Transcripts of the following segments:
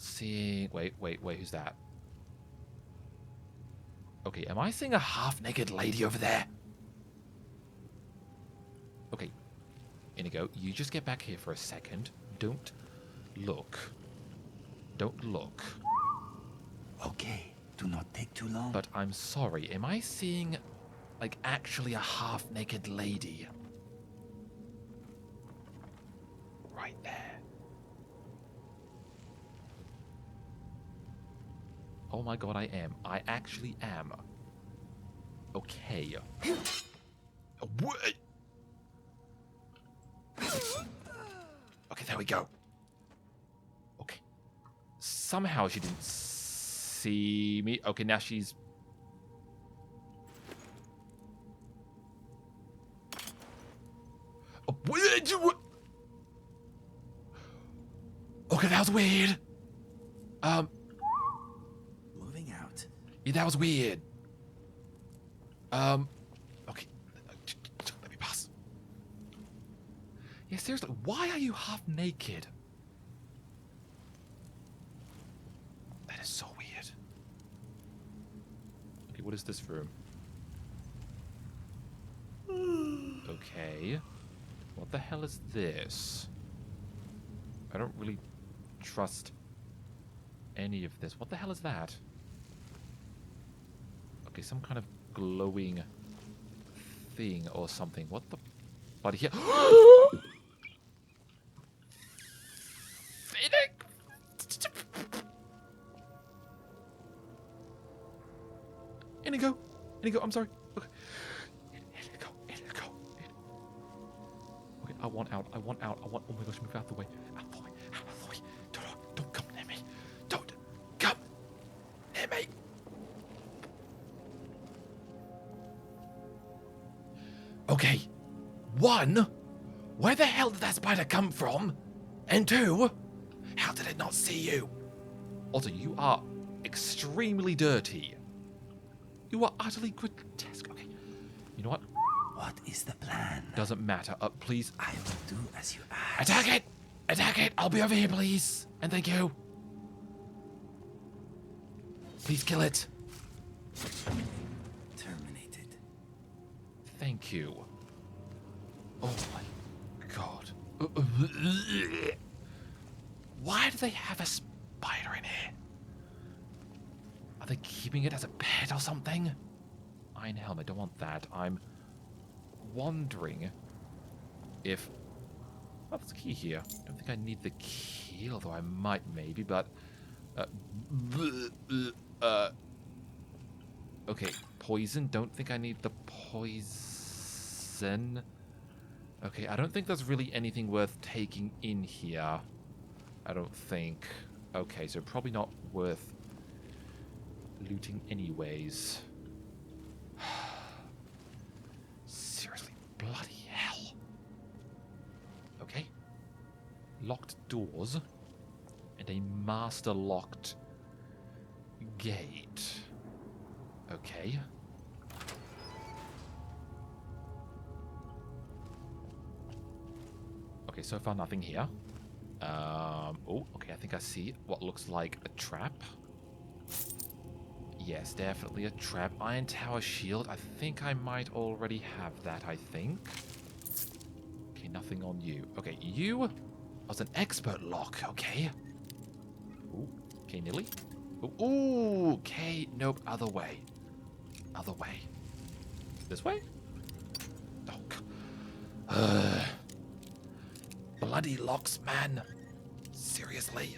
not seeing... Wait, who's that? Okay, am I seeing a half-naked lady over there? Okay, Inigo, you just get back here for a second. Don't look. Don't look. Okay, do not take too long. But I'm sorry, am I seeing, like, actually a half-naked lady? Right there. Oh my god, I am. I actually am. Okay. What? Okay, there we go. Okay. Somehow she didn't see me. Okay, now she's... Oh, what? Okay, that was weird. Moving out. Yeah, that was weird. Okay. Let me pass. Yeah, seriously, why are you half naked? That is so weird. Okay, what is this room? Okay. What the hell is this? I don't really trust any of this. What the hell is that? Okay, some kind of glowing thing or something. What the bloody hell? Inigo! Inigo, I'm sorry. Okay. Inigo. Okay, I want out. Oh my gosh, move out the way. Out the way. Don't come near me. Don't come near me. Okay. 1, where the hell did that spider come from? And 2, how did it not see you? Also, you are extremely dirty. You are utterly grotesque. Okay. You know what? What is the plan? Doesn't matter. Please. I will do as you ask. Attack it! Attack it! I'll be over here, please. And thank you. Please kill it. Terminated. Thank you. Oh my god. Why do they have a spider in here? Are they keeping it as a pet or something? Iron helmet, don't want that. I'm wondering if... Oh, there's a key here. I don't think I need the key, although I might maybe, but... Okay, poison. Don't think I need the poison. Okay, I don't think there's really anything worth taking in here. I don't think. Okay, so probably not worth looting anyways. Seriously, bloody hell. Okay. Locked doors. And a master locked gate. Okay. Okay, so far nothing here. Oh, okay, I think I see what looks like a trap. Yes, definitely a trap. Iron Tower Shield. I think I might already have that, I think. Okay, nothing on you. Okay, you was an expert lock, okay. Ooh, okay, nearly. Ooh, okay, nope, other way. Other way. This way? Oh, bloody locks, man. Seriously.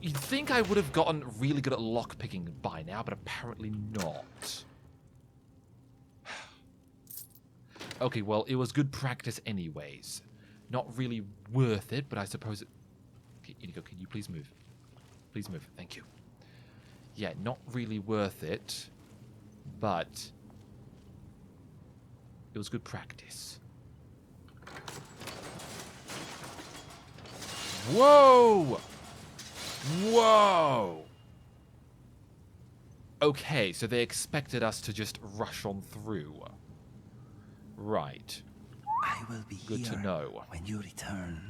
You'd think I would have gotten really good at lockpicking by now, but apparently not. Okay, well, it was good practice anyways. Not really worth it, but I suppose it... Okay, Inigo, can you please move? Please move. Thank you. Yeah, not really worth it, but it was good practice. Whoa! Whoa! Okay, so they expected us to just rush on through. Right. I will be Good here to know. when you return.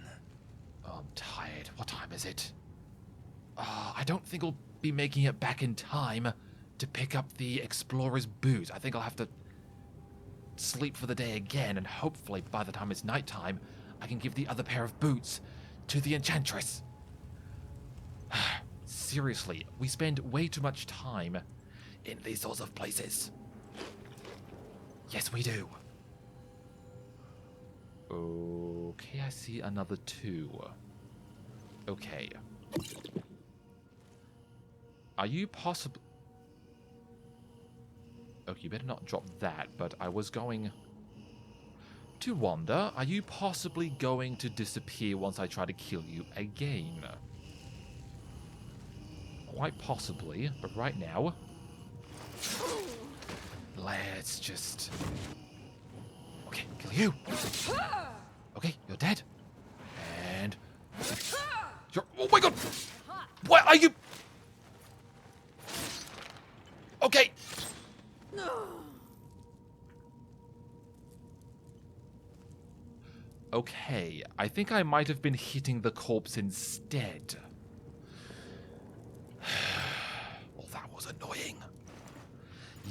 Oh, I'm tired. What time is it? I don't think I'll be making it back in time to pick up the explorer's boot. I think I'll have to sleep for the day again, and hopefully by the time it's nighttime, I can give the other pair of boots to the enchantress. Seriously, we spend way too much time in these sorts of places. Yes, we do. Okay, I see another 2. Okay. Are you possible... Okay, you better not drop that, but I was going to wonder, are you possibly going to disappear once I try to kill you again? Quite possibly, but right now... Let's just... Okay, kill you. Okay, you're dead. And... You're... Oh my god! What are you... Okay! Okay, I think I might have been hitting the corpse instead. Well, that was annoying.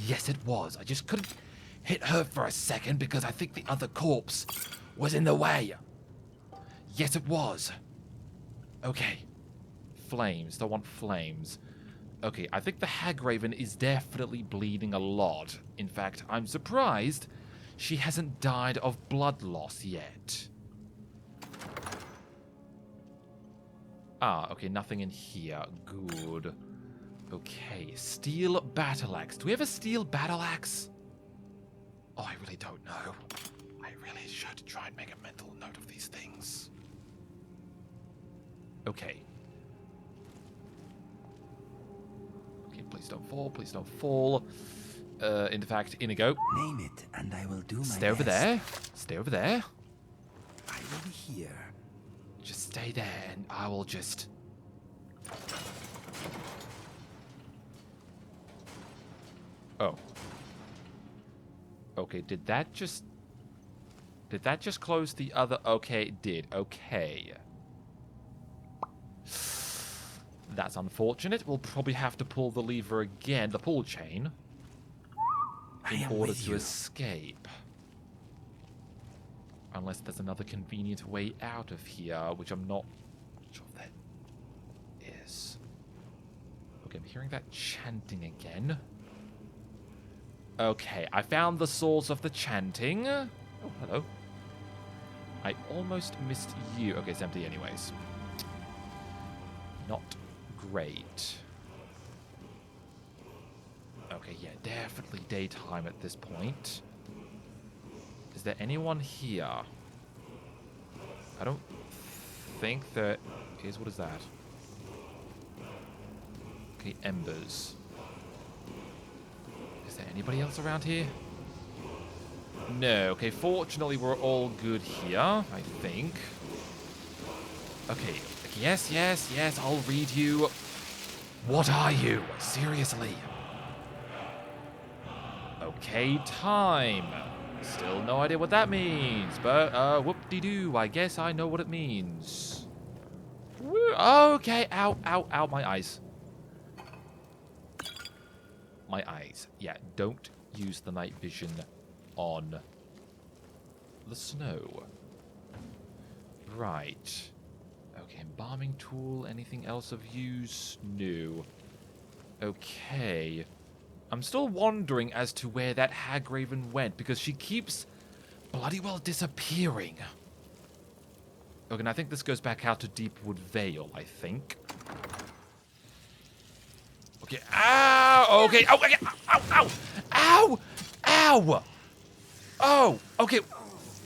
Yes, it was. I just couldn't hit her for a second because I think the other corpse was in the way. Yes, it was. Okay. Flames. Don't want flames. Okay, I think the Hagraven is definitely bleeding a lot. In fact, I'm surprised she hasn't died of blood loss yet. Ah, okay, nothing in here. Good. Okay, steel battle axe. Do we have a steel battle axe? Oh, I really don't know. I really should try and make a mental note of these things. Okay. Okay, please don't fall, please don't fall. In fact, Inigo. Name it, and I will do my Stay over best. there. Stay over there. I will be here. Just stay there, and I will just... Oh. Okay, did that just close the other... Okay, it did. Okay. That's unfortunate. We'll probably have to pull the lever again, the pull chain, in order to escape. Unless there's another convenient way out of here, which I'm not sure if that is. Okay, I'm hearing that chanting again. Okay, I found the source of the chanting. Oh, hello. I almost missed you. Okay, it's empty anyways. Not great. Okay, yeah, definitely daytime at this point. Is there anyone here? I don't think there is. What is that? Okay, embers. Is there anybody else around here? No. Okay, fortunately we're all good here, I think. Okay, yes, yes, yes, I'll read you. What are you? Seriously. Okay, time. Still no idea what that means, but whoop-de-doo, I guess I know what it means. Woo, okay, ow, ow, ow, my eyes. My eyes. Yeah, don't use the night vision on the snow. Right. Okay, embalming tool, anything else of use? No. Okay. I'm still wondering as to where that Hagraven went, because she keeps bloody well disappearing. Okay, and I think this goes back out to Deepwood Vale, I think. Okay, ow! Okay, ow, okay, ow, ow, ow, ow! Oh, okay.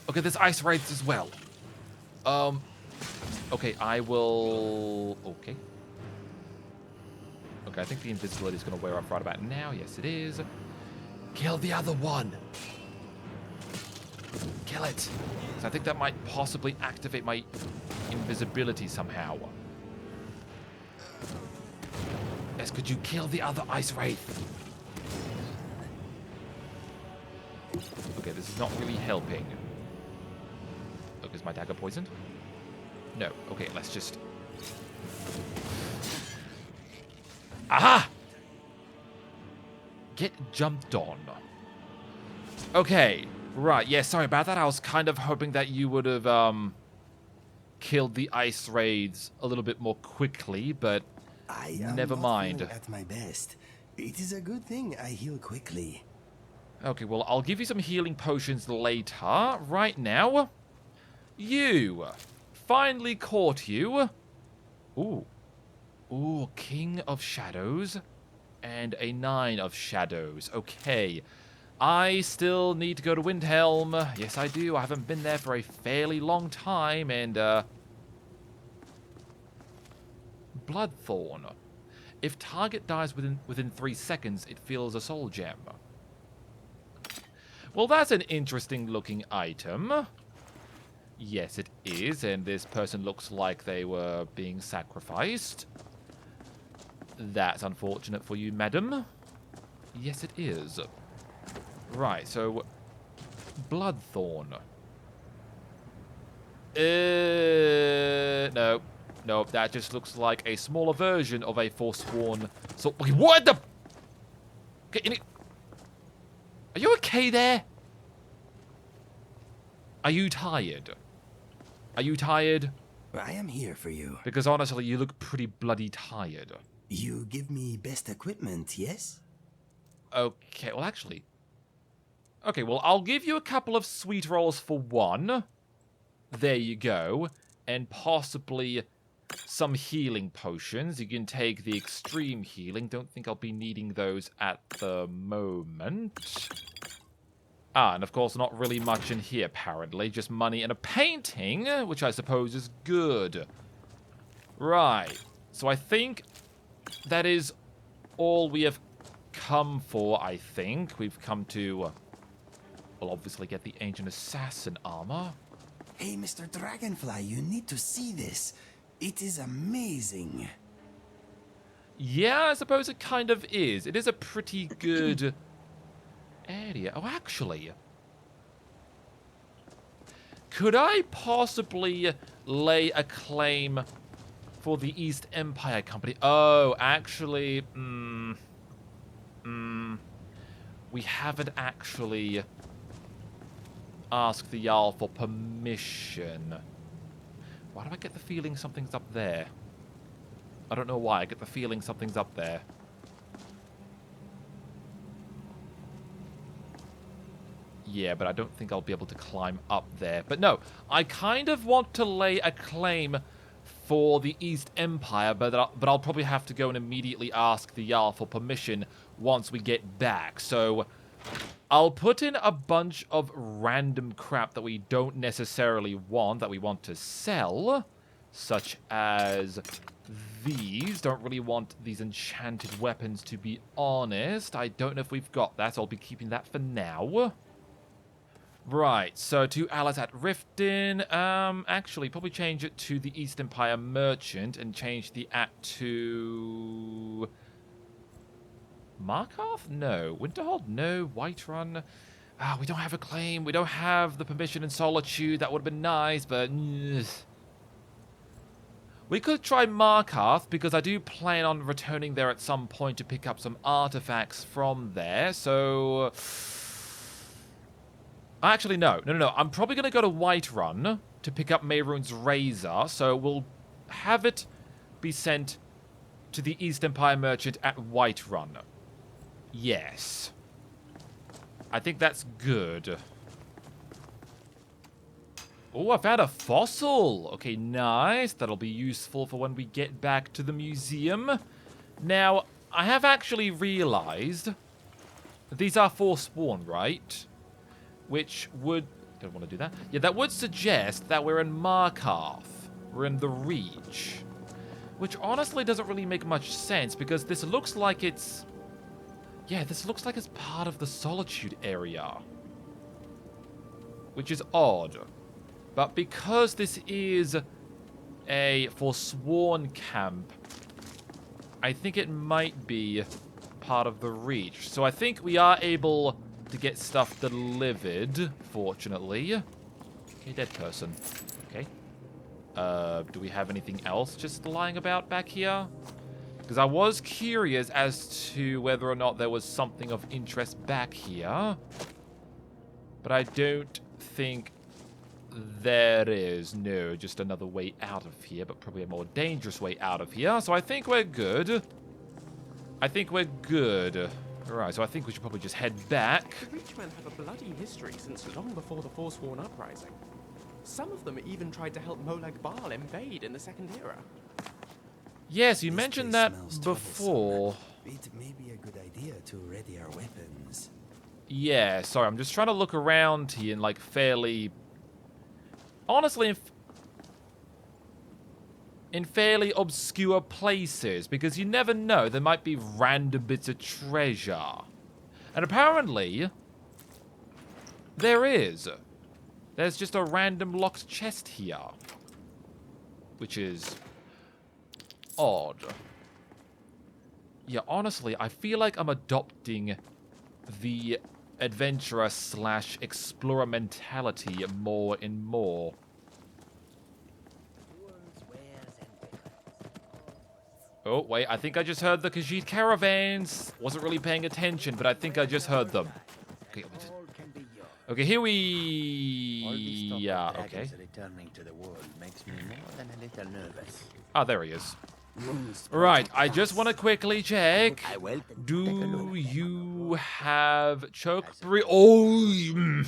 Okay, there's ice wraiths as well. Okay, I will... Okay. Okay, I think the invisibility is going to wear off right about now. Yes, it is. Kill the other one. Kill it. So I think that might possibly activate my invisibility somehow. Yes, could you kill the other ice wraith? Okay, this is not really helping. Okay, is my dagger poisoned? No. Okay, let's just... Aha! Get jumped on. Okay, right, yeah, sorry about that. I was kind of hoping that you would have, killed the ice raids a little bit more quickly, but never mind. At my best. It is a good thing I heal quickly. Okay, well, I'll give you some healing potions later. Right now, you. Finally caught you. Ooh. Ooh, King of Shadows. And a 9 of Shadows. Okay. I still need to go to Windhelm. Yes, I do. I haven't been there for a fairly long time. And, Bloodthorn. If target dies within 3 seconds, it feels a soul gem. Well, that's an interesting looking item. Yes, it is, and this person looks like they were being sacrificed. That's unfortunate for you, madam. Yes, it is. Right, so... Bloodthorn. No. No, that just looks like a smaller version of a Forsworn... So, okay, what the... Okay, are you okay there? Are you tired? Are you tired? I am here for you. Because honestly, you look pretty bloody tired. You give me best equipment, yes? Okay, well actually... Okay, well I'll give you a couple of sweet rolls for one. There you go. And possibly some healing potions. You can take the extreme healing. Don't think I'll be needing those at the moment. Ah, and of course not really much in here apparently. Just money and a painting, which I suppose is good. Right. So I think that is all we have come for, I think. We've come to, well, obviously get the Ancient Assassin armor. Hey, Mr. Dragonfly, you need to see this. It is amazing. Yeah, I suppose it kind of is. It is a pretty good area. Oh, actually, could I possibly lay a claim for the East Empire Company? Oh, actually, we haven't actually asked the Jarl for permission. Why do I get the feeling something's up there? I don't know why. I get the feeling something's up there. Yeah, but I don't think I'll be able to climb up there. But no, I kind of want to lay a claim for the East Empire, but I'll probably have to go and immediately ask the Jarl for permission once we get back. So I'll put in a bunch of random crap that we don't necessarily want, that we want to sell, such as these. Don't really want these enchanted weapons, to be honest. I don't know if we've got that, so I'll be keeping that for now. Right, so 2 allies at Riften. Actually, probably change it to the East Empire Merchant and change the at to Markarth? No. Winterhold? No. Whiterun? Ah, we don't have a claim. We don't have the permission and solitude. That would have been nice, but we could try Markarth, because I do plan on returning there at some point to pick up some artifacts from there, so... Actually, no. I'm probably going to go to Whiterun to pick up Mehrunes' Razor, so we'll have it be sent to the East Empire Merchant at Whiterun. Yes. I think that's good. Oh, I found a fossil. Okay, nice. That'll be useful for when we get back to the museum. Now, I have actually realized that these are Forsworn, right? Which would... Don't want to do that. Yeah, that would suggest that we're in Markarth. We're in the Reach. Which honestly doesn't really make much sense, because this looks like it's... Yeah, this looks like it's part of the Solitude area. Which is odd. But because this is a Forsworn camp, I think it might be part of the Reach. So I think we are able to get stuff delivered, fortunately. Okay, dead person. Okay. Do we have anything else just lying about back here? Because I was curious as to whether or not there was something of interest back here. But I don't think there is. No, just another way out of here, but probably a more dangerous way out of here. So I think we're good. I think we're good. Alright, so I think we should probably just head back. The Reachmen have a bloody history since long before the Forsworn Uprising. Some of them even tried to help Molag Bal invade in the Second Era. Yes, you This mentioned place that smells before. troublesome. It may be a good idea to ready our weapons. Yeah, sorry, I'm just trying to look around here in, like, fairly... Honestly, in fairly obscure places, because you never know, there might be random bits of treasure. And apparently, there is. There's just a random locked chest here. Which is odd. Yeah, honestly, I feel like I'm adopting the adventurer slash explorer mentality more and more. Oh, wait, I think I just heard the Khajiit caravans. Wasn't really paying attention, but I think I just heard them. Okay, okay, here we... Yeah, okay. Returning to the world makes me more than a little nervous. Ah, there he is. Right, I just want to quickly check. Do you have chokeberry? Oh!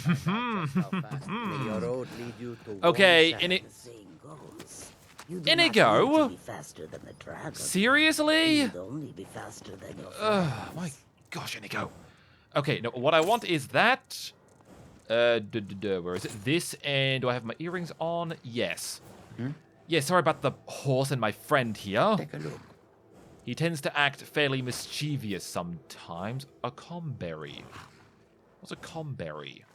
Okay, Inigo? Seriously? My gosh, Inigo. Okay, no, what I want is that. Where is it? This, and do I have my earrings on? Yes. Yeah, sorry about the horse and my friend here. Take a look. He tends to act fairly mischievous sometimes. A comberry. What's a comberry?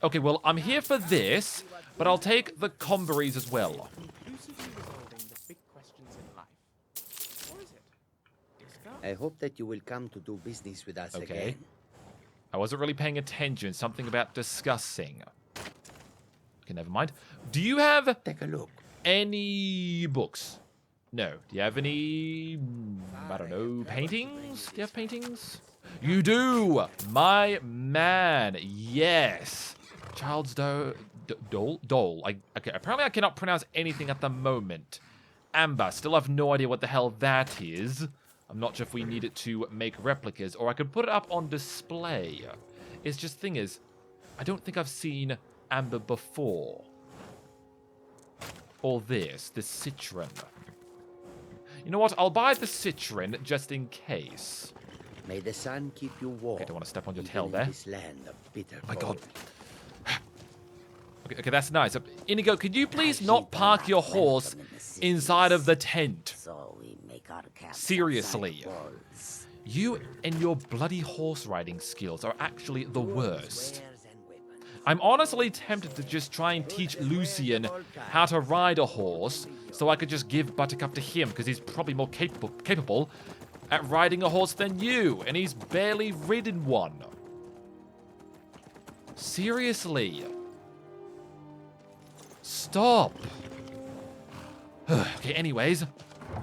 Okay, well, I'm here for this, but I'll take the comberries as well. Conclusively resolving the big questions in life. Or is it? Discuss? I hope that you will come to do business with us Okay. again. I wasn't really paying attention. Something about discussing. Okay, never mind. Do you have Take a look. any books? No. Do you have any, I don't know, paintings? Do you have paintings? You do! My man, yes! Child's Dole? Okay, apparently I cannot pronounce anything at the moment. Amber, still have no idea what the hell that is. I'm not sure if we need it to make replicas, or I could put it up on display. It's just, thing is, I don't think I've seen Amber before. Or this citron. You know what, I'll buy the citron just in case. May the sun keep you warm. I don't want to step on your even tail in there. This land of bitter My cold. God. Okay, that's nice. Inigo, could you please not park your horse inside of the tent? So we make our camps Seriously. outside walls. You and your bloody horse riding skills are actually the worst. Wares and weapons. I'm honestly tempted to just try and teach Lucian how to ride a horse, so I could just give Buttercup to him, because he's probably more capable at riding a horse than you, and he's barely ridden one. Seriously. Stop. Okay, anyways,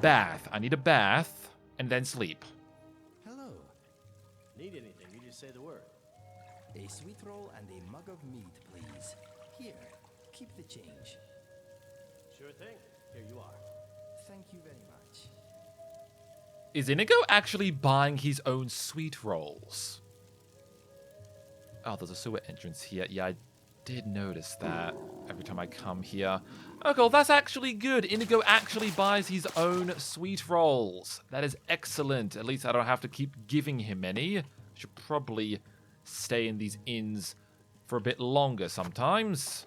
bath. I need a bath, and then sleep. Hello. Need anything, you just say the word. A sweet roll and a mug of mead, please. Here, keep the change. Sure thing. Here you are. Thank you very much. Is Inigo actually buying his own sweet rolls? Oh, there's a sewer entrance here. Yeah, I did notice that every time I come here. Okay, well, that's actually good. Inigo actually buys his own sweet rolls. That is excellent. At least I don't have to keep giving him any. I should probably stay in these inns for a bit longer sometimes.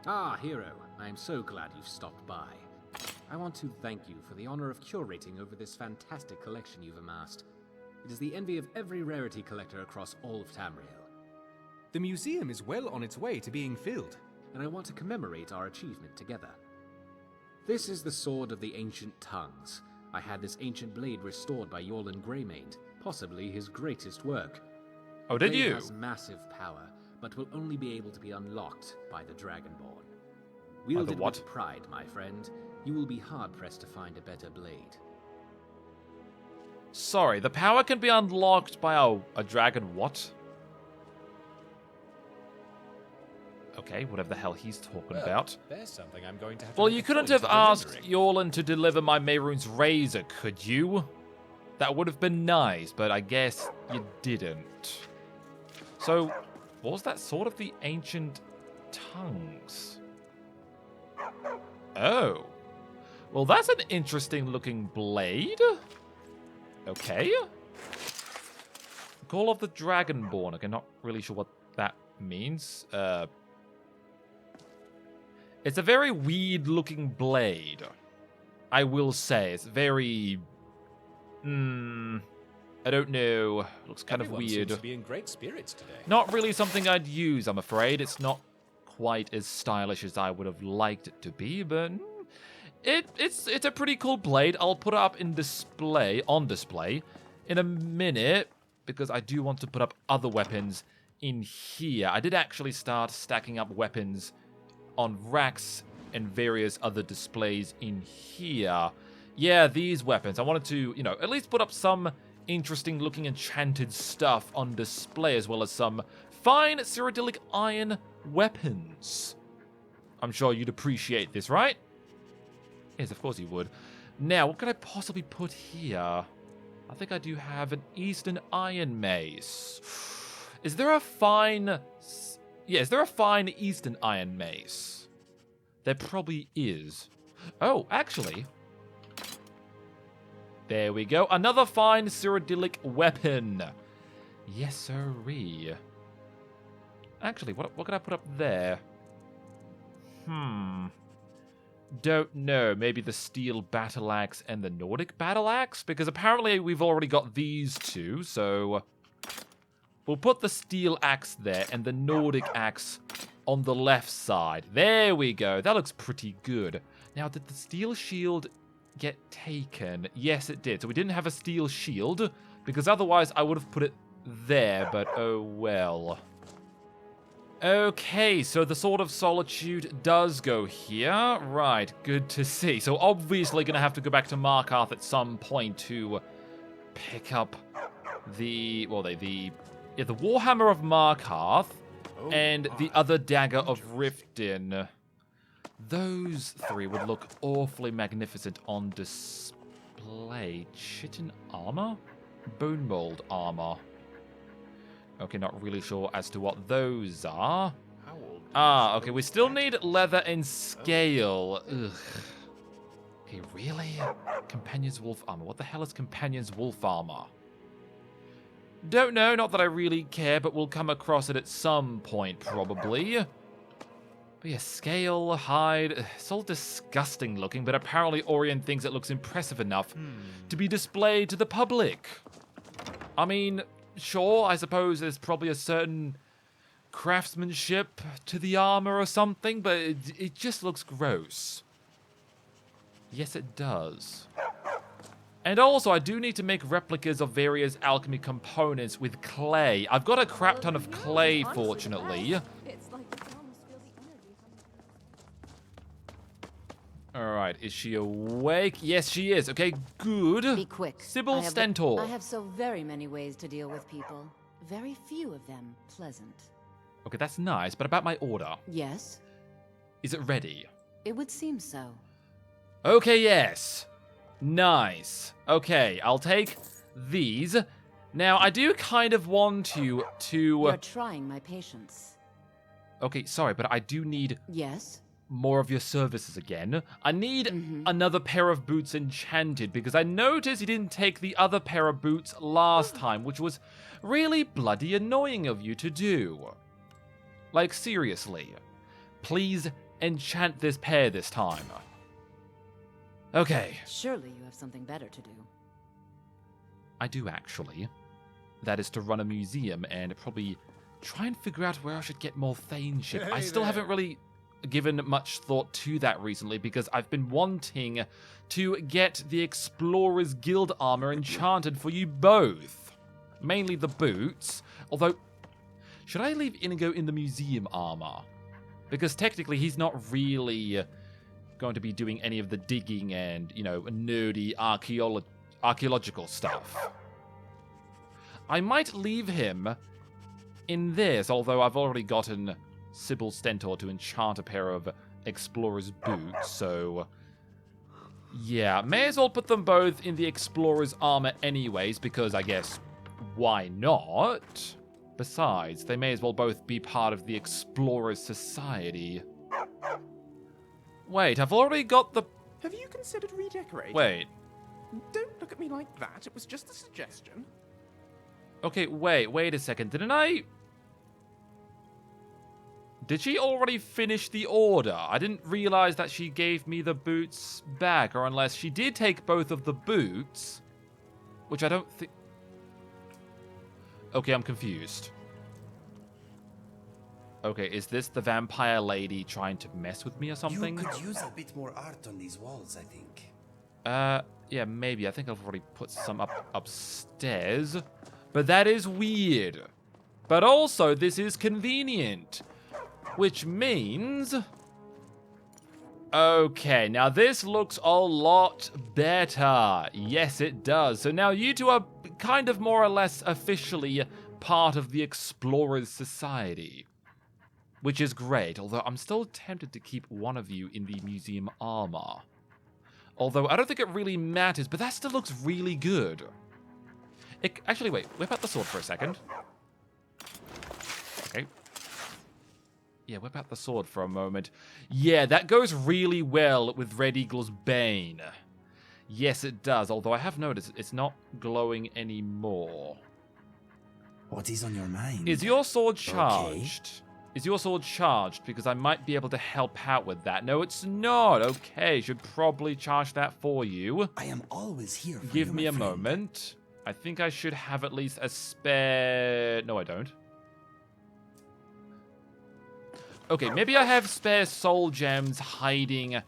Ah, Hero, I am so glad you've stopped by. I want to thank you for the honor of curating over this fantastic collection you've amassed. It is the envy of every rarity collector across all of Tamriel, The museum is well on its way to being filled. and I want to commemorate our achievement together. This is the Sword of the Ancient Tongues. I had this ancient blade restored by Yorlan Greymane, possibly his greatest work. Oh, did The blade you? has massive power, but will only be able to be unlocked by the Dragonborn. Wielded what? with pride, my friend, you will be hard-pressed to find a better blade. Sorry, the power can be unlocked by a dragon what? Okay, whatever the hell he's talking about. There's something I'm going to have Well, you couldn't have asked Yorlan to deliver my Mehrunes razor, could you? That would have been nice, but I guess you didn't. So, was that sort of the ancient tongues? Oh. Well, that's an interesting looking blade. Okay. Call of the Dragonborn. Okay, not really sure what that means. It's a very weird looking blade. I will say. It's very... I don't know. Looks kind of weird. Seems to be in great spirits today. Not really something I'd use, I'm afraid. It's not quite as stylish as I would have liked it to be, but it's a pretty cool blade. I'll put it up on display in a minute because I do want to put up other weapons in here. I did actually start stacking up weapons on racks and various other displays in here. Yeah, these weapons. I wanted to, at least put up some interesting looking enchanted stuff on display, as well as some fine cyrodiilic iron weapons. I'm sure you'd appreciate this, right? Yes, of course you would. Now, what could I possibly put here? I think I do have an Eastern Iron Mace. Is there a fine Eastern Iron Mace? There probably is. Oh, actually... There we go. Another fine cyrodiilic weapon. Yes, sirree. Actually, what could I put up there? Don't know. Maybe the steel battle axe and the Nordic battle axe? Because apparently we've already got these two, so... We'll put the steel axe there and the Nordic axe on the left side. There we go. That looks pretty good. Now, did the steel shield get taken? Yes, it did. So we didn't have a steel shield, because otherwise I would have put it there, but oh well. Okay, so the Sword of Solitude does go here. Right, good to see. So obviously going to have to go back to Markarth at some point to pick up the Warhammer of Markarth and the other Dagger of Riften. Those three would look awfully magnificent on display. Chitin armor? Bone mold armor. Okay, not really sure as to what those are. Okay, we still need leather and scale. Ugh. Okay, really? Companion's wolf armor. What the hell is Companion's wolf armor? Don't know, not that I really care, but we'll come across it at some point, probably. But yeah, scale, hide, it's all disgusting looking, but apparently Orion thinks it looks impressive enough to be displayed to the public. I mean, sure, I suppose there's probably a certain craftsmanship to the armor or something, but it just looks gross. Yes, it does. And also, I do need to make replicas of various alchemy components with clay. I've got a crap ton of clay, fortunately. Alright, is she awake? Yes, she is. Okay, good. Be quick. Sybil Stentor. I have so very many ways to deal with people. Very few of them pleasant. Okay, that's nice, but about my order. Yes? Is it ready? It would seem so. Okay, yes. Nice. Okay, I'll take these. Now, I do kind of want you to... You're trying my patience. Okay, sorry, but I do need... Yes? More of your services again. I need another pair of boots enchanted, because I noticed you didn't take the other pair of boots last time, which was really bloody annoying of you to do. Like, seriously. Please enchant this pair this time. Okay. Surely you have something better to do. I do, actually. That is to run a museum and probably try and figure out where I should get more Thaneship. I still haven't really given much thought to that recently, because I've been wanting to get the Explorer's Guild armor enchanted for you both. Mainly the boots. Although, should I leave Inigo in the museum armor? Because technically he's not really going to be doing any of the digging and, you know, nerdy archaeological stuff. I might leave him in this, although I've already gotten Sybil Stentor to enchant a pair of Explorer's boots, so... yeah, may as well put them both in the Explorer's armor anyways, because I guess, why not? Besides, they may as well both be part of the Explorer's Society. Wait, I've already got the... Have you considered redecorating? Wait. Don't look at me like that. It was just a suggestion. Okay, wait a second. Didn't I... Did she already finish the order? I didn't realize that she gave me the boots back, or unless she did take both of the boots, which I don't think... Okay, I'm confused. Okay, is this the vampire lady trying to mess with me or something? You could use a bit more art on these walls, I think. Yeah, maybe. I think I've already put some upstairs. But that is weird. But also, this is convenient. Which means... okay, now this looks a lot better. Yes, it does. So now you two are kind of more or less officially part of the Explorers Society. Which is great, although I'm still tempted to keep one of you in the museum armor. Although I don't think it really matters, but that still looks really good. Actually, wait, whip out the sword for a second. Okay. Yeah, whip out the sword for a moment. Yeah, that goes really well with Red Eagle's Bane. Yes, it does, although I have noticed it's not glowing anymore. What is on your mind? Is your sword charged? Okay. Is your sword charged? Because I might be able to help out with that. No, it's not. Okay, should probably charge that for you. I am always here for you, Give me a my friend. moment. I think I should have at least a spare... No, I don't. Okay, maybe I have spare soul gems hiding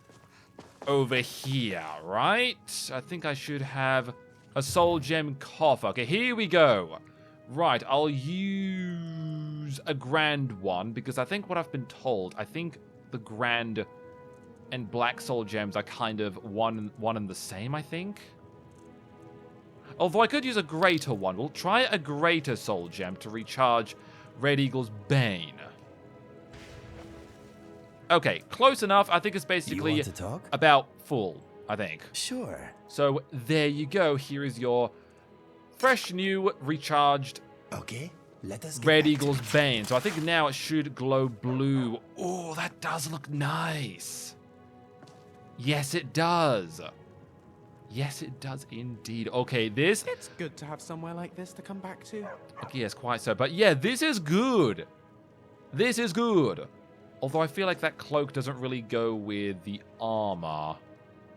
over here, right? I think I should have a soul gem coffer. Okay, here we go. Right, I'll use a grand one, because I think what I've been told, I think the grand and black soul gems are kind of one and the same, I think. Although I could use a greater one. We'll try a greater soul gem to recharge Red Eagle's Bane. Okay, close enough. I think it's basically You want to talk? about full, I think. Sure. So there you go. Here is your fresh, new, recharged Okay, let us get Red back to Eagle's it. Bane. So I think now it should glow blue. Oh, that does look nice. Yes, it does. Yes, it does indeed. Okay, this... It's good to have somewhere like this to come back to. Okay, yes, quite so. But yeah, this is good. This is good. Although I feel like that cloak doesn't really go with the armor.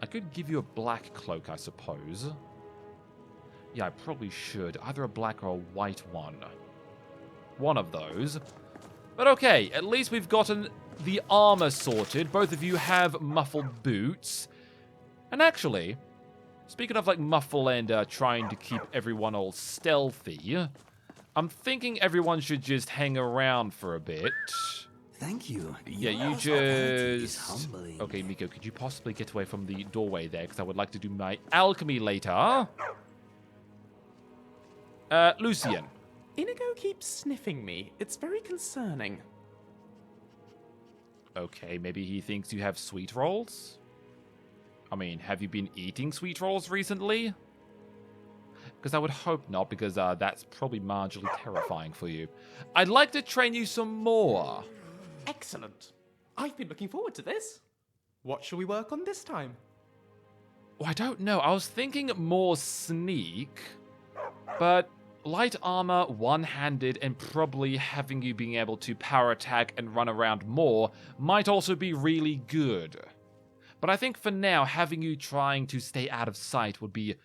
I could give you a black cloak, I suppose. Yeah, I probably should. Either a black or a white one. One of those. But okay, at least we've gotten the armor sorted. Both of you have muffled boots. And actually, speaking of like muffle and trying to keep everyone all stealthy, I'm thinking everyone should just hang around for a bit. Thank you. Yeah, Your you hospitality is just... humbling. Okay, Miko, could you possibly get away from the doorway there? Because I would like to do my alchemy later. Lucian. Inigo keeps sniffing me. It's very concerning. Okay, maybe he thinks you have sweet rolls? I mean, have you been eating sweet rolls recently? Because I would hope not, because that's probably marginally terrifying for you. I'd like to train you some more. Excellent. I've been looking forward to this. What shall we work on this time? Oh, I don't know. I was thinking more sneak, but light armor, one-handed, and probably having you being able to power attack and run around more might also be really good. But I think for now, having you trying to stay out of sight would be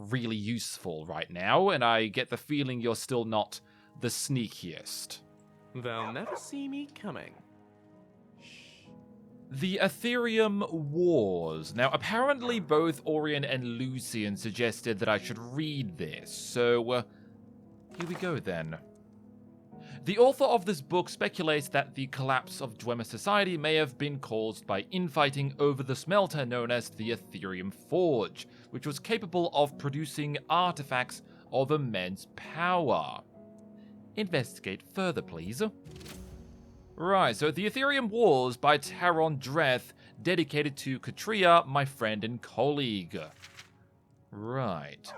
really useful right now, and I get the feeling you're still not the sneakiest. They'll never see me coming. The Ethereum Wars. Now, apparently both Orion and Lucian suggested that I should read this, so here we go then. The author of this book speculates that the collapse of Dwemer society may have been caused by infighting over the smelter known as the Ethereum Forge, which was capable of producing artifacts of immense power. Investigate further, please. Right, so the Ethereum Wars by Taron Dreth, dedicated to Katria, my friend and colleague. Right.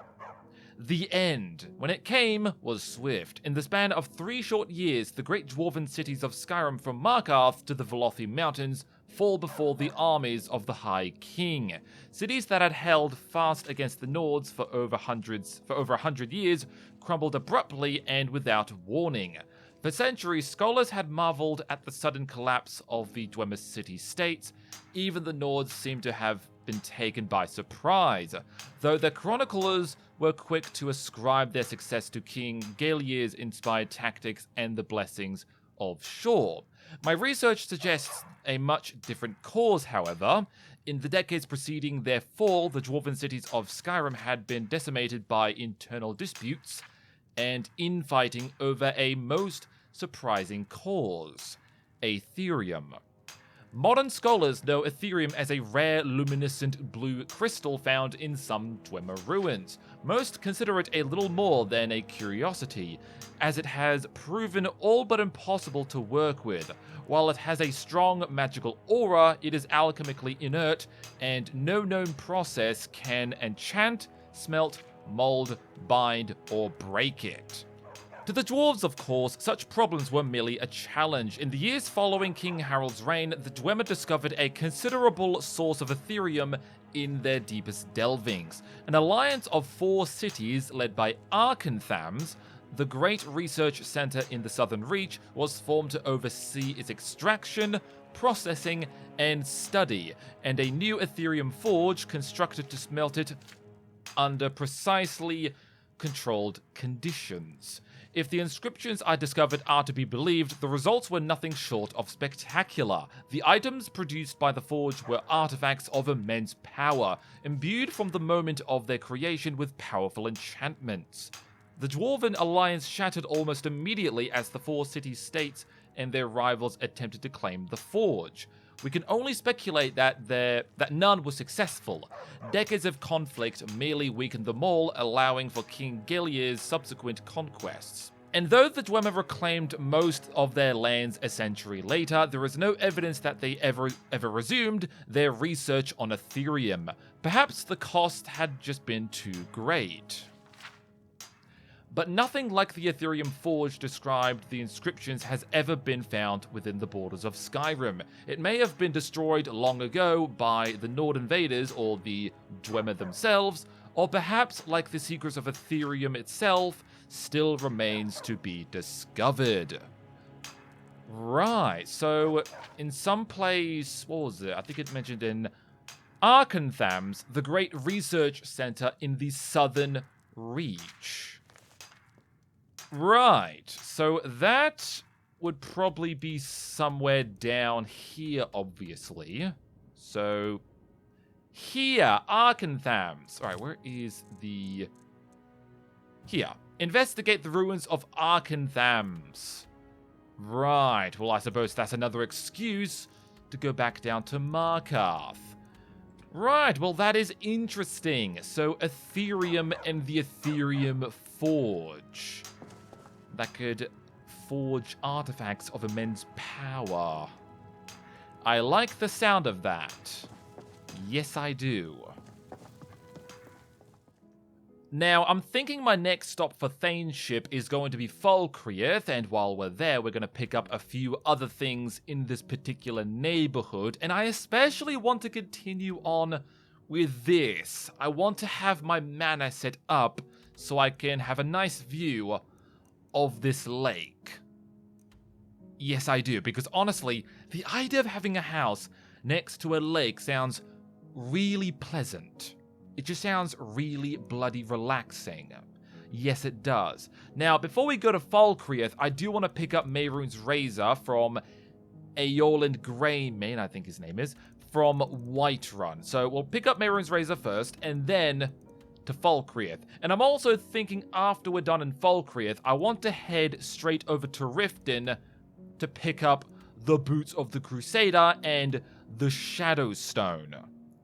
The end, when it came, was swift. In the span of 3 short years, the great dwarven cities of Skyrim from Markarth to the Velothi Mountains fall before the armies of the High King. Cities that had held fast against the Nords for over 100 years crumbled abruptly and without warning. For centuries, scholars had marveled at the sudden collapse of the Dwemer city-states. Even the Nords seemed to have been taken by surprise, though the chroniclers were quick to ascribe their success to King Galier's inspired tactics and the blessings of Shore. My research suggests a much different cause, however. In the decades preceding their fall, the dwarven cities of Skyrim had been decimated by internal disputes and infighting over a most surprising cause: Aetherium. Modern scholars know Aetherium as a rare luminescent blue crystal found in some Dwemer ruins. Most consider it a little more than a curiosity, as it has proven all but impossible to work with. While it has a strong magical aura, it is alchemically inert, and no known process can enchant, smelt, mold, bind, or break it. To the dwarves, of course, such problems were merely a challenge. In the years following King Harald's reign, the Dwemer discovered a considerable source of Aetherium in their deepest delvings. An alliance of 4 cities, led by Arkanthams, the great research center in the Southern Reach, was formed to oversee its extraction, processing, and study, and a new Aetherium forge constructed to smelt it under precisely controlled conditions. If the inscriptions I discovered are to be believed, the results were nothing short of spectacular. The items produced by the forge were artifacts of immense power, imbued from the moment of their creation with powerful enchantments. The Dwarven alliance shattered almost immediately as the 4 city-states and their rivals attempted to claim the forge. We can only speculate that none was successful. Decades of conflict merely weakened them all, allowing for King Galier's subsequent conquests. And though the Dwemer reclaimed most of their lands a century later, there is no evidence that they ever resumed their research on Aetherium. Perhaps the cost had just been too great. But nothing like the Aetherium Forge described the inscriptions has ever been found within the borders of Skyrim. It may have been destroyed long ago by the Nord invaders or the Dwemer themselves, or perhaps, like the secrets of Aetherium itself, still remains to be discovered. Right, so in some place, what was it? I think it mentioned in Arkanthams, the great research center in the Southern Reach. Right, so that would probably be somewhere down here, obviously. So, here, Arkanthams. Alright, where is the... Here. Investigate the ruins of Arkanthams. Right, well, I suppose that's another excuse to go back down to Markarth. Right, well, that is interesting. So, Aetherium and the Aetherium Forge. That could forge artifacts of immense power. I like the sound of that. Yes, I do. Now, I'm thinking my next stop for Thainship is going to be Falkreath, and while we're there, we're going to pick up a few other things in this particular neighborhood, and I especially want to continue on with this. I want to have my mana set up so I can have a nice view of this lake. Yes, I do, because honestly, the idea of having a house next to a lake sounds really pleasant. It just sounds really bloody relaxing. Yes, it does. Now, before we go to Falkreath, I do want to pick up Mehrunes Razor from Aeoland Greymane, I think his name is, from Whiterun. So we'll pick up Mehrunes Razor first, and then to Falkreath. And I'm also thinking after we're done in Falkreath, I want to head straight over to Riften to pick up the Boots of the Crusader and the Shadow Stone.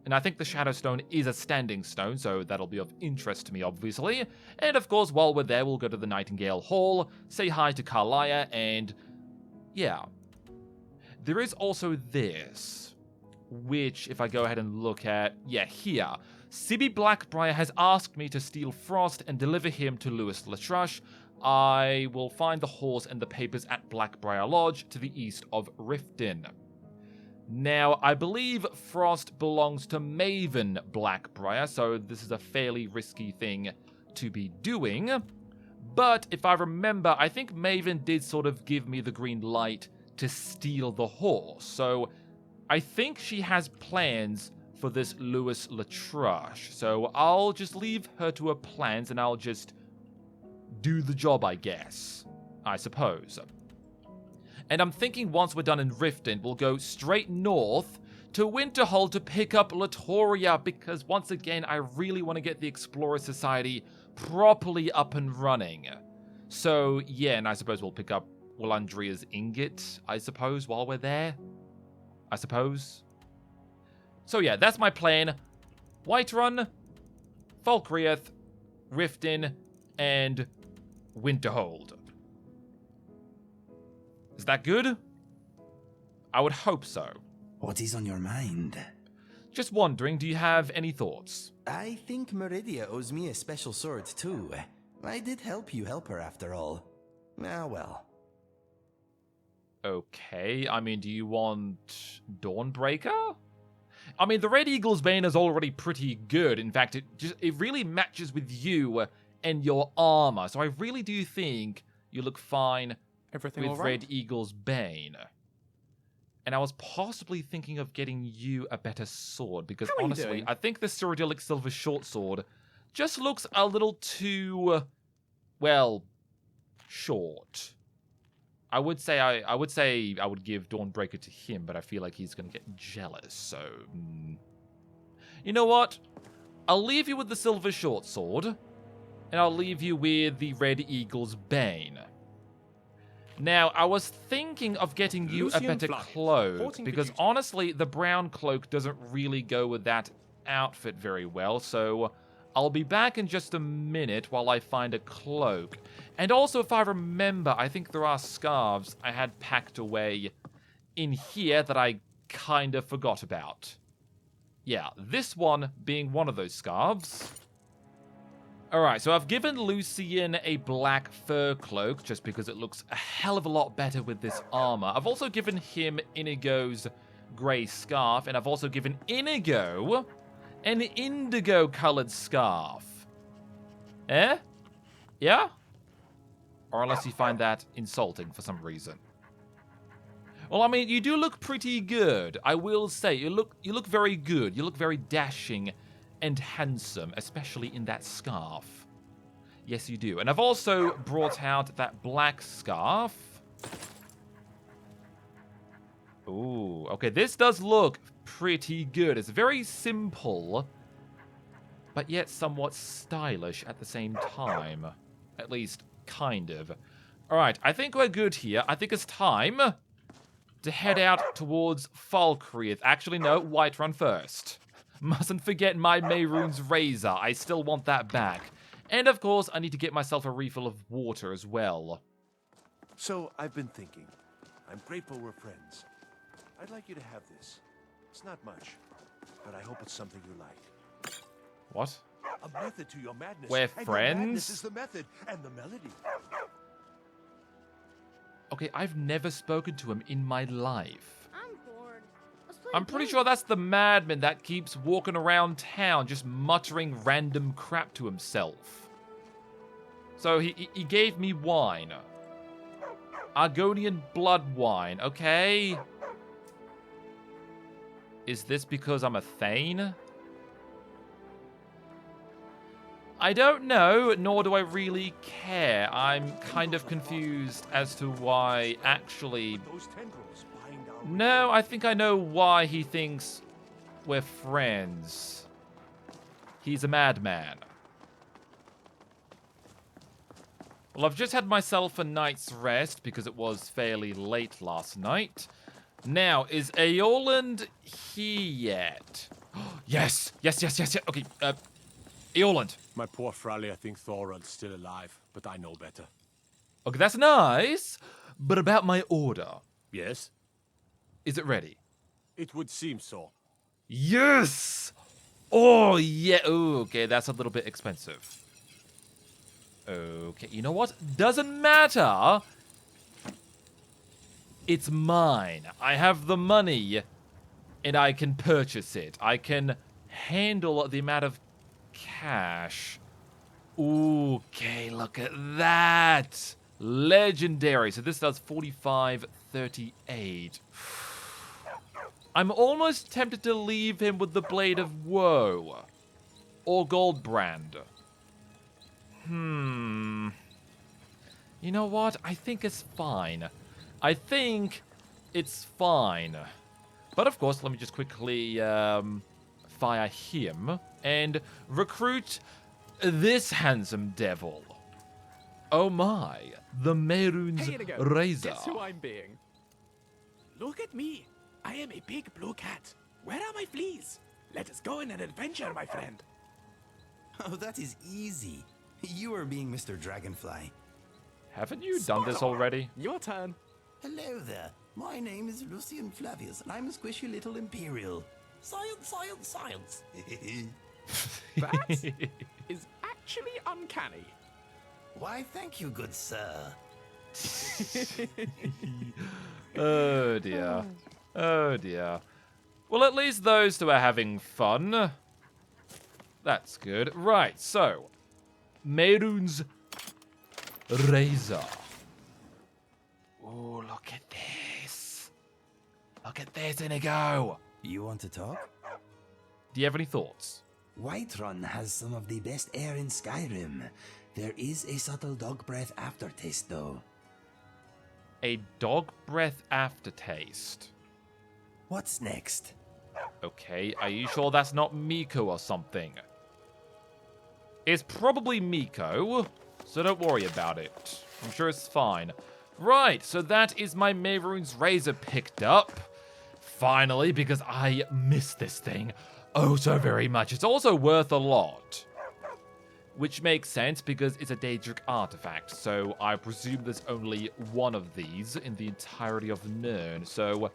And I think the Shadow Stone is a standing stone, so that'll be of interest to me, obviously. And of course, while we're there, we'll go to the Nightingale Hall, say hi to Carlia, and yeah. There is also this, which, if I go ahead and look at, yeah, here. Sibby Blackbriar has asked me to steal Frost and deliver him to Lewis Latrush. I will find the horse and the papers at Blackbriar Lodge to the east of Riften. Now, I believe Frost belongs to Maven Blackbriar, so this is a fairly risky thing to be doing. But if I remember, I think Maven did sort of give me the green light to steal the horse. So I think she has plans for this Lewis Latrush. So I'll just leave her to her plans and I'll just do the job, I guess. I suppose. And I'm thinking once we're done in Riften, we'll go straight north to Winterhold to pick up Latoria, because once again, I really want to get the Explorer Society properly up and running. So, yeah, and I suppose we'll pick up Willandria's ingot, I suppose, while we're there. I suppose. So, yeah, that's my plan. Whiterun, Falkreath, Riften, and Winterhold. Is that good? I would hope so. What is on your mind? Just wondering, do you have any thoughts? I think Meridia owes me a special sword too. I did help you help her after all. Ah, well. Okay, I mean, do you want Dawnbreaker? I mean, the Red Eagle's Bane is already pretty good. In fact, it really matches with you and your armor. So I really do think you look fine Everything with all right? Red Eagle's Bane. And I was possibly thinking of getting you a better sword, because How are you honestly, doing? I think the Cyrodiilic Silver Short Sword just looks a little too, well, short. I would say I would give Dawnbreaker to him, but I feel like he's going to get jealous, so... You know what? I'll leave you with the Silver Short Sword, and I'll leave you with the Red Eagle's Bane. Now, I was thinking of getting you a Lucian better Flies, cloak, reporting for because duty. honestly, the brown cloak doesn't really go with that outfit very well, so I'll be back in just a minute while I find a cloak. And also, if I remember, I think there are scarves I had packed away in here that I kind of forgot about. Yeah, this one being one of those scarves. Alright, so I've given Lucian a black fur cloak, just because it looks a hell of a lot better with this armor. I've also given him Inigo's grey scarf, and I've also given Inigo an indigo-coloured scarf. Eh? Yeah? Or unless you find that insulting for some reason. Well, I mean, you do look pretty good. I will say, you look very good. You look very dashing and handsome, especially in that scarf. Yes, you do. And I've also brought out that black scarf. Ooh, okay, this does look pretty good. It's very simple, but yet somewhat stylish at the same time. At least, kind of. Alright, I think we're good here. I think it's time to head out towards Falkreath. Actually, no, Whiterun first. Mustn't forget my Mehrunes razor. I still want that back. And of course, I need to get myself a refill of water as well. So, I've been thinking. I'm grateful we're friends. I'd like you to have this. It's not much, but I hope it's something you like. What? A method to your madness. We're and friends? Your madness is the method and the melody. Okay, I've never spoken to him in my life. I'm bored. Let's play I'm pretty sure that's the madman that keeps walking around town just muttering random crap to himself. So he gave me wine. Argonian blood wine, okay. Is this because I'm a Thane? I don't know, nor do I really care. I'm kind of confused as to why actually... Those tendrils bind our... No, I think I know why he thinks we're friends. He's a madman. Well, I've just had myself a night's rest because it was fairly late last night. Now, is Aeoland here yet? Yes! Yes, yes, yes, yes. Okay, Aeoland. My poor Fralia thinks Thorald's still alive, but I know better. Okay, that's nice. But about my order. Yes? Is it ready? It would seem so. Yes! Oh, yeah. Ooh, okay, that's a little bit expensive. Okay, you know what? Doesn't matter. It's mine. I have the money, and I can purchase it. I can handle the amount of cash. Okay, look at that. Legendary. So this does 45.38. I'm almost tempted to leave him with the Blade of Woe. Or Goldbrand. You know what? I think it's fine. I think it's fine. But of course, let me just quickly fire him and recruit this handsome devil. Oh my, the Mehrunes Hey, Inigo, Razor. guess who I'm being? Look at me. I am a big blue cat. Where are my fleas? Let us go on an adventure, my friend. Oh, that is easy. You are being Mr. Dragonfly. Haven't you done this already? Your turn. Hello there. My name is Lucian Flavius, and I'm a squishy little Imperial. Science, science, science. That is actually uncanny. Why, thank you, good sir. Oh dear. Oh dear. Well, at least those two are having fun. That's good. Right, so. Mehrunes Razor. Oh, look at this. Look at this, Inigo. You want to talk? Do you have any thoughts? Whiterun has some of the best air in Skyrim. There is a subtle dog breath aftertaste, though. A dog breath aftertaste. What's next? Okay, are you sure that's not Miko or something? It's probably Miko, so don't worry about it. I'm sure it's fine. Right, so that is my Mehrunes Razor picked up. Finally, because I miss this thing oh so very much. It's also worth a lot. Which makes sense because it's a DAEDRIC artifact, so I presume there's only one of these in the entirety of Nirn, so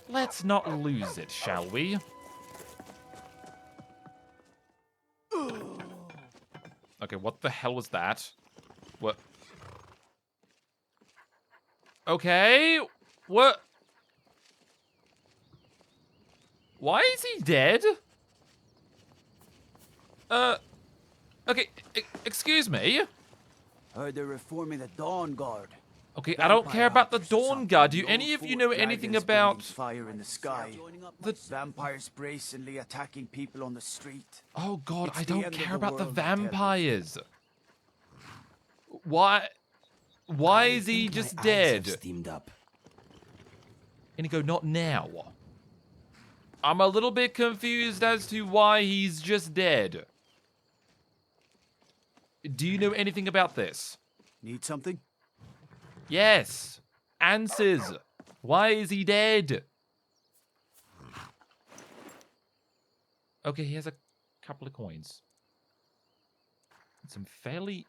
let's not lose it, shall we? Okay, what the hell was that? What? Okay, what? Why is he dead? Okay, excuse me? Heard they're reforming the Dawn Guard. Okay, I don't care about the Dawn Guard. Do any of you know anything about fire in the sky? The vampires brazenly attacking people on the street. Oh god, It's I the don't end of care the about the world, I tell you. vampires. Why is he just dead? Steamed up. Inigo, not now. I'm a little bit confused as to why he's just dead. Do you know anything about this? Need something? Yes. Answers. Why is he dead? Okay, he has a couple of coins. Some fairly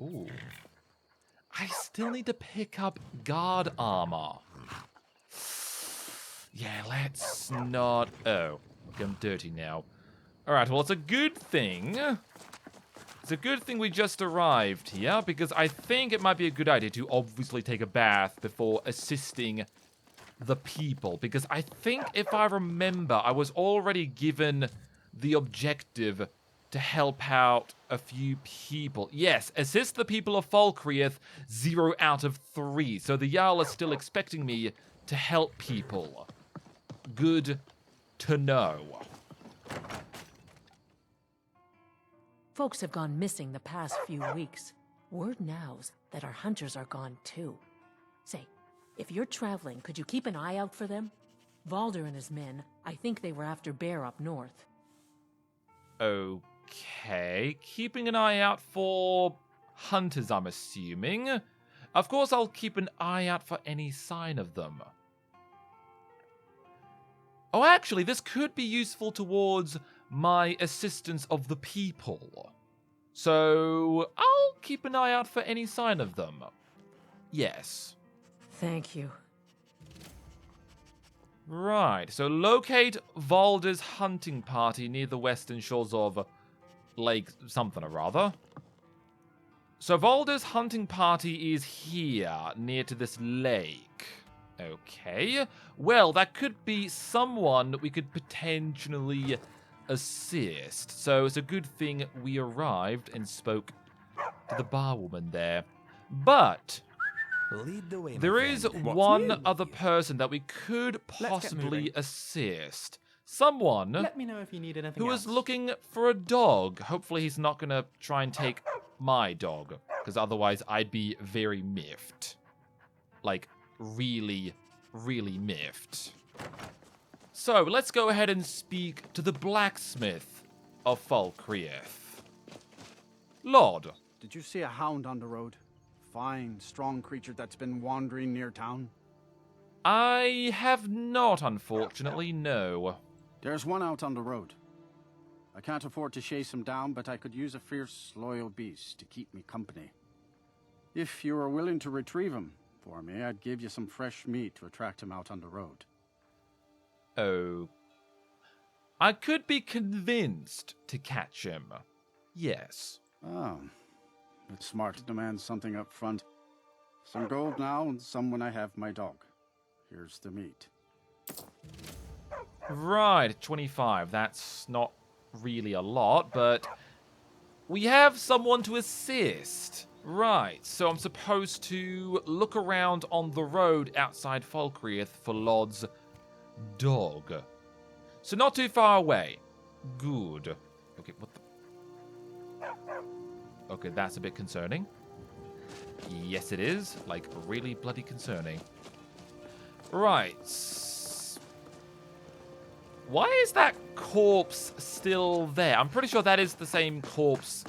ooh. I still need to pick up guard armor. Yeah, let's not... Oh, okay, I'm dirty now. Alright, well, it's a good thing. It's a good thing we just arrived here, because I think it might be a good idea to obviously take a bath before assisting the people. Because I think, if I remember, I was already given the objective to help out a few people. Yes, assist the people of Falkreath, 0 out of 3. So the Jarl is still expecting me to help people. Good to know. Folks have gone missing the past few weeks. Word now's that our hunters are gone too. Say, if you're traveling, could you keep an eye out for them? Valder and his men, I think they were after Bear up north. Okay, keeping an eye out for hunters, I'm assuming. Of course, I'll keep an eye out for any sign of them. Oh, actually, this could be useful towards my assistance of the people. So, I'll keep an eye out for any sign of them. Yes. Thank you. Right, so locate Valder's hunting party near the western shores of Lake something or rather. So Valder's hunting party is here, near to this lake. Okay. Well, that could be someone we could potentially assist. So it's a good thing we arrived and spoke to the barwoman there. But Lead the way, my there is friend. one other person that we could possibly assist. Someone Let me know if you need anything who else. is looking for a dog. Hopefully he's not going to try and take my dog, because otherwise I'd be very miffed. Like, really, really miffed. So, let's go ahead and speak to the blacksmith of Falkreath. Lord. Did you see a hound on the road? Fine, strong creature that's been wandering near town? I have not, unfortunately, no. There's one out on the road. I can't afford to chase him down, but I could use a fierce, loyal beast to keep me company. If you were willing to retrieve him for me, I'd give you some fresh meat to attract him out on the road. Oh. I could be convinced to catch him. Yes. Oh. It's smart to demand something up front. Some gold now, and some when I have my dog. Here's the meat. Right, 25. That's not really a lot, but we have someone to assist. Right, so I'm supposed to look around on the road outside Falkreath for Lod's dog. So not too far away. Good. Okay, what the... Okay, that's a bit concerning. Yes, it is. Like, really bloody concerning. Right. Why is that corpse still there? I'm pretty sure that is the same corpse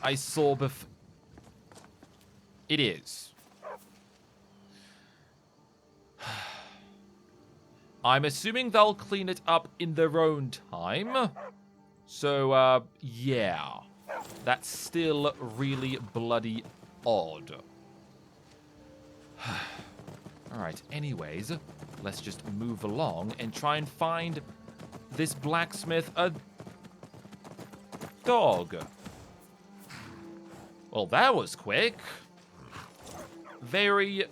I saw before. It is. I'm assuming they'll clean it up in their own time. So, yeah. That's still really bloody odd. Alright, anyways, let's just move along and try and find this blacksmith a dog. Well, that was quick. Very,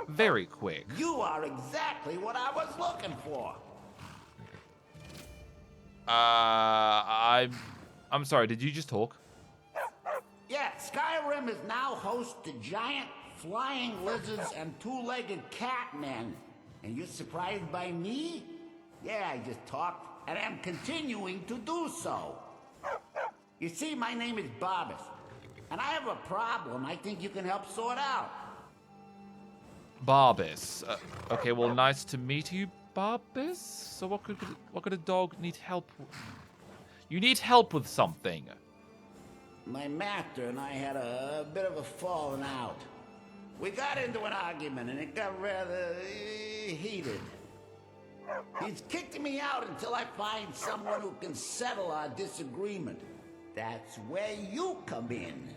very quick. You are exactly what I was looking for. I'm sorry, did you just talk? Yeah, Skyrim is now host to giant flying lizards and two-legged cat men. And you're surprised by me? Yeah, I just talked, and I'm continuing to do so. You see, my name is Barbas, and I have a problem I think you can help sort out. Barbas. Okay, well, nice to meet you, Barbas. So what could a dog need help with? You need help with something. My master and I had a bit of a falling out. We got into an argument and it got rather heated. He's kicked me out until I find someone who can settle our disagreement. That's where you come in.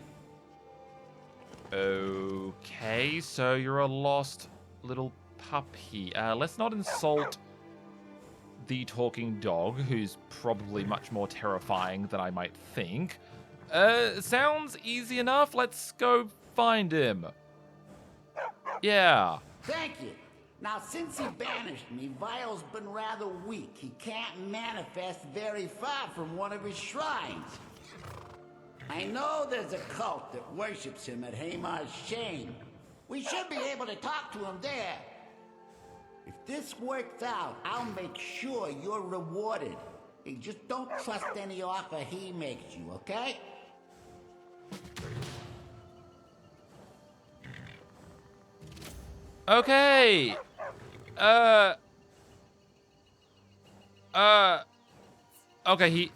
Okay, so you're a lost little puppy. Let's not insult the talking dog, who's probably much more terrifying than I might think. Sounds easy enough. Let's go find him. Yeah. Thank you. Now, since he banished me, Vile's been rather weak. He can't manifest very far from one of his shrines. I know there's a cult that worships him at Hamar's Shame. We should be able to talk to him there. If this works out, I'll make sure you're rewarded. You just don't trust any offer he makes you, okay? Okay. Okay,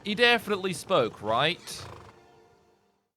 he definitely spoke, right?